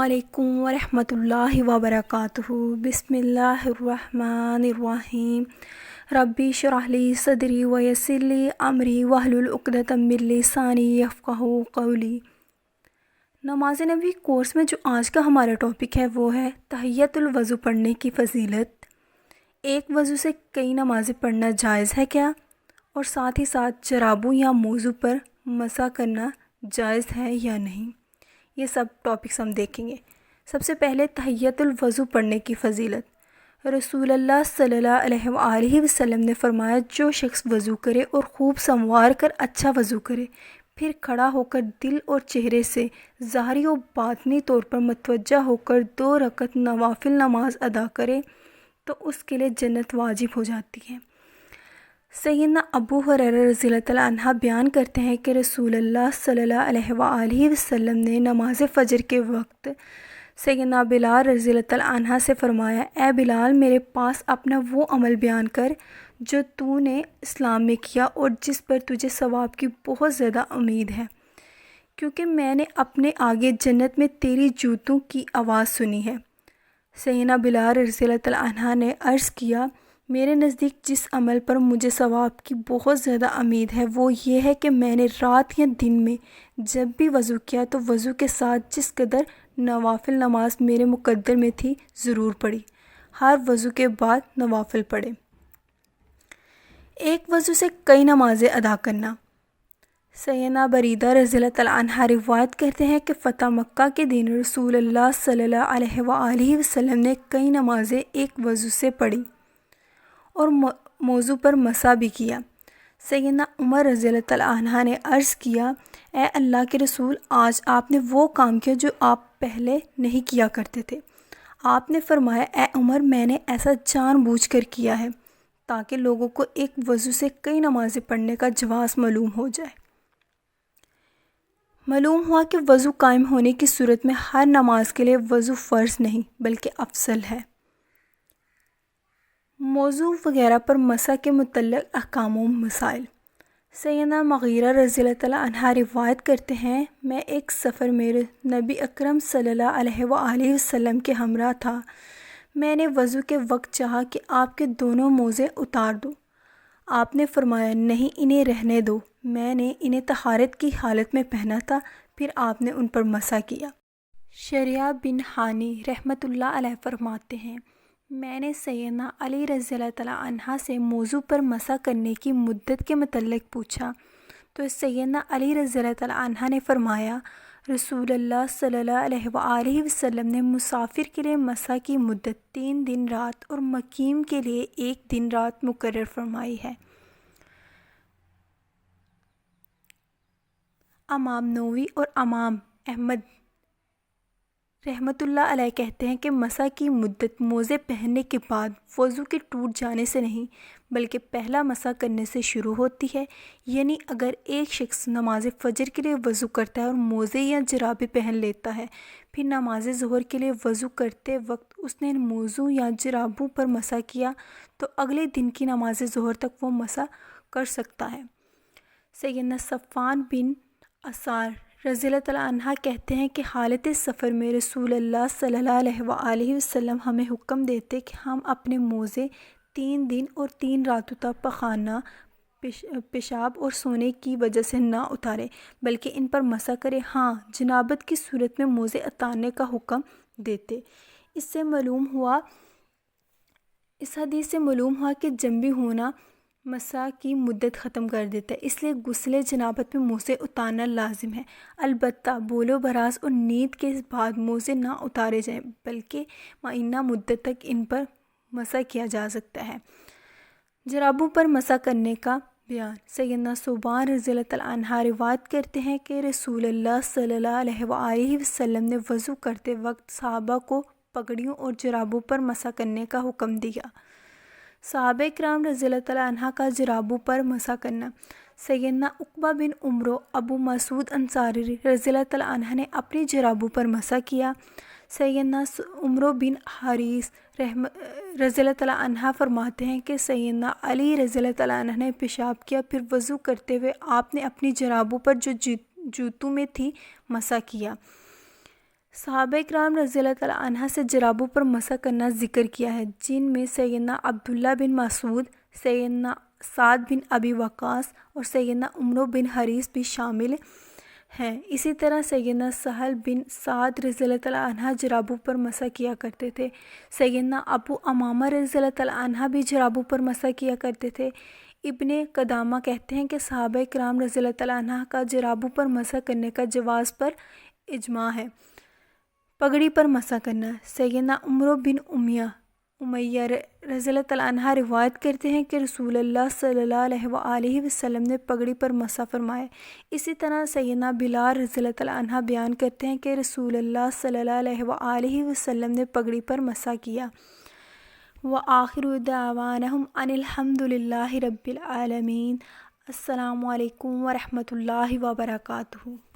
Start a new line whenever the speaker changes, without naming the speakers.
علیکم ورحمۃ اللہ وبرکاتہ۔ بسم اللہ الرحمن الرحیم۔ ربی اشرح لی صدری ویسر لی امری واحلل عقدۃ من لسانی یفقہوا قولی۔ نماز نبی کورس میں جو آج کا ہمارا ٹاپک ہے وہ ہے تحیۃ الوضو پڑھنے کی فضیلت۔ ایک وضو سے کئی نمازیں پڑھنا جائز ہے کیا؟ اور ساتھ ہی ساتھ جرابوں یا موضوع پر مسح کرنا جائز ہے یا نہیں؟ یہ سب ٹاپکس ہم دیکھیں گے۔ سب سے پہلے تحیۃ الوضو پڑھنے کی فضیلت۔ رسول اللہ صلی اللہ علیہ وآلہ وسلم نے فرمایا، جو شخص وضو کرے اور خوب سنوار کر اچھا وضو کرے، پھر کھڑا ہو کر دل اور چہرے سے ظاہری و باطنی طور پر متوجہ ہو کر 2 رکعت نوافل نماز ادا کرے تو اس کے لیے جنت واجب ہو جاتی ہے۔ سیدنا ابو ہریرہ رضی اللہ تعالیٰ عنہ بیان کرتے ہیں کہ رسول اللہ صلی اللہ علیہ وآلہ وسلم نے نماز فجر کے وقت سیدنا بلال رضی اللہ تعالیٰ عنہ سے فرمایا، اے بلال، میرے پاس اپنا وہ عمل بیان کر جو تو نے اسلام میں کیا اور جس پر تجھے ثواب کی بہت زیادہ امید ہے، کیونکہ میں نے اپنے آگے جنت میں تیری جوتوں کی آواز سنی ہے۔ سیدنا بلال رضی اللہ تعالیٰ عنہ نے عرض کیا، میرے نزدیک جس عمل پر مجھے ثواب کی بہت زیادہ امید ہے وہ یہ ہے کہ میں نے رات یا دن میں جب بھی وضو کیا تو وضو کے ساتھ جس قدر نوافل نماز میرے مقدر میں تھی ضرور پڑھی۔ ہر وضو کے بعد نوافل پڑھے۔ ایک وضو سے کئی نمازیں ادا کرنا۔ سیدنا بریدہ رضی اللہ تعالیٰ عنہ روایت کرتے ہیں کہ فتح مکہ کے دن رسول اللہ صلی اللہ علیہ وآلہ وسلم نے کئی نمازیں ایک وضو سے پڑھی اور موضوع پر مسح بھی کیا۔ سیدنا عمر رضی اللہ تعالیٰ عنہ نے عرض کیا، اے اللہ کے رسول، آج آپ نے وہ کام کیا جو آپ پہلے نہیں کیا کرتے تھے۔ آپ نے فرمایا، اے عمر، میں نے ایسا جان بوجھ کر کیا ہے تاکہ لوگوں کو ایک وضو سے کئی نمازیں پڑھنے کا جواز معلوم ہو جائے۔ معلوم ہوا کہ وضو قائم ہونے کی صورت میں ہر نماز کے لیے وضو فرض نہیں بلکہ افضل ہے۔ موضوع وغیرہ پر مسح کے متعلق احکام و مسائل۔ سیدنا مغیرہ رضی اللہ تعالیٰ عنہ روایت کرتے ہیں، میں ایک سفر میں نبی اکرم صلی اللہ علیہ وآلہ وسلم کے ہمراہ تھا۔ میں نے وضو کے وقت چاہا کہ آپ کے دونوں موزے اتار دوں۔ آپ نے فرمایا، نہیں، انہیں رہنے دو، میں نے انہیں طہارت کی حالت میں پہنا تھا۔ پھر آپ نے ان پر مسح کیا۔ شریعہ بن حانی رحمۃ اللہ علیہ فرماتے ہیں، میں نے سیدنا علی رضی اللہ تعالیٰ عنہ سے موضوع پر مسح کرنے کی مدت کے متعلق پوچھا تو سیدنا علی رضی اللہ تعالیٰ عنہ نے فرمایا، رسول اللہ صلی اللہ علیہ وآلہ وسلم نے مسافر کے لیے مسح کی مدت 3 دن رات اور مقیم کے لیے 1 دن رات مقرر فرمائی ہے۔ امام نووی اور امام احمد رحمۃ اللہ علیہ کہتے ہیں کہ مسح کی مدت موزے پہننے کے بعد وضو کے ٹوٹ جانے سے نہیں بلکہ پہلا مسح کرنے سے شروع ہوتی ہے۔ یعنی اگر ایک شخص نماز فجر کے لیے وضو کرتا ہے اور موزے یا جرابیں پہن لیتا ہے، پھر نماز ظہر کے لیے وضو کرتے وقت اس نے موزوں یا جرابوں پر مسح کیا تو اگلے دن کی نماز ظہر تک وہ مسح کر سکتا ہے۔ سیدنا صفوان بن عسار رضی اللہ تعالیٰ عنہ کہتے ہیں کہ حالت سفر میں رسول اللہ صلی اللہ علیہ وآلہ وسلم ہمیں حکم دیتے کہ ہم اپنے موزے 3 دن اور 3 راتوں تک پخانہ، پیشاب اور سونے کی وجہ سے نہ اتارے بلکہ ان پر مسح کرے۔ ہاں، جنابت کی صورت میں موزے اتارنے کا حکم دیتے۔ اس حدیث سے معلوم ہوا کہ جنبی ہونا مسح کی مدت ختم کر دیتا ہے، اس لیے غسل جنابت میں موزے اتارنا لازم ہے۔ البتہ بول و براز اور نیند کے بعد موزے نہ اتارے جائیں بلکہ معینہ مدت تک ان پر مسح کیا جا سکتا ہے۔ جرابوں پر مسح کرنے کا بیان۔ سیدنا ثوبان رضی اللہ تعالیٰ عنہ روایت کرتے ہیں کہ رسول اللہ صلی اللہ علیہ وآلہ وسلم نے وضو کرتے وقت صحابہ کو پگڑیوں اور جرابوں پر مسح کرنے کا حکم دیا۔ صحابہ کرام رضی اللہ تعالیٰ عنہ کا جرابوں پر مسح کرنا۔ سیدنا عقبہ بن عمرو ابو مسعود انصاری رضی اللہ تعالیٰ عنہ نے اپنی جرابوں پر مسح کیا۔ سیدنا عمرو بن حریث رضی اللہ تعالیٰ عنہ فرماتے ہیں کہ سیدنا علی رضی اللہ تعالیٰ عنہ نے پیشاب کیا، پھر وضو کرتے ہوئے آپ نے اپنی جرابوں پر جو جوتوں میں تھی مسح کیا۔ صحابہ کرام رضی اللہ تعالیٰ عنہ سے جرابوں پر مسح کرنا ذکر کیا ہے، جن میں سیدنا عبداللہ بن مسعود، سیدنا سعد بن ابی وقاص اور سیدنا عمرو بن حریث بھی شامل ہیں۔ اسی طرح سیدنا سہل بن سعد رضی اللہ تعالیٰ عنہ جرابوں پر مسح کیا کرتے تھے۔ سیدنا ابو امامہ رضی اللہ تعالیٰ عنہ بھی جرابوں پر مسح کیا کرتے تھے۔ ابن قدامہ کہتے ہیں کہ صحابہ کرام رضی اللہ تعالیٰ عنہ کا جرابوں پر مسح کرنے کا جواز پر اجماع ہے۔ پگڑی پر مسح کرنا، سیدنا عمرو بن امیہ رضی اللہ تعالیٰ عنہ روایت کرتے ہیں کہ رسول اللہ صلی اللہ علیہ وآلہ وسلم نے پگڑی پر مسح فرمایا۔ اسی طرح سیدنا بلال رضی اللہ تعالیٰ عنہ بیان کرتے ہیں کہ رسول اللہ صلی اللہ علیہ وآلہ وسلم نے پگڑی پر مسح کیا۔ وآخر دعوانہم ان الحمد للہ رب العالمین۔ السلام علیکم ورحمۃ اللہ وبرکاتہ۔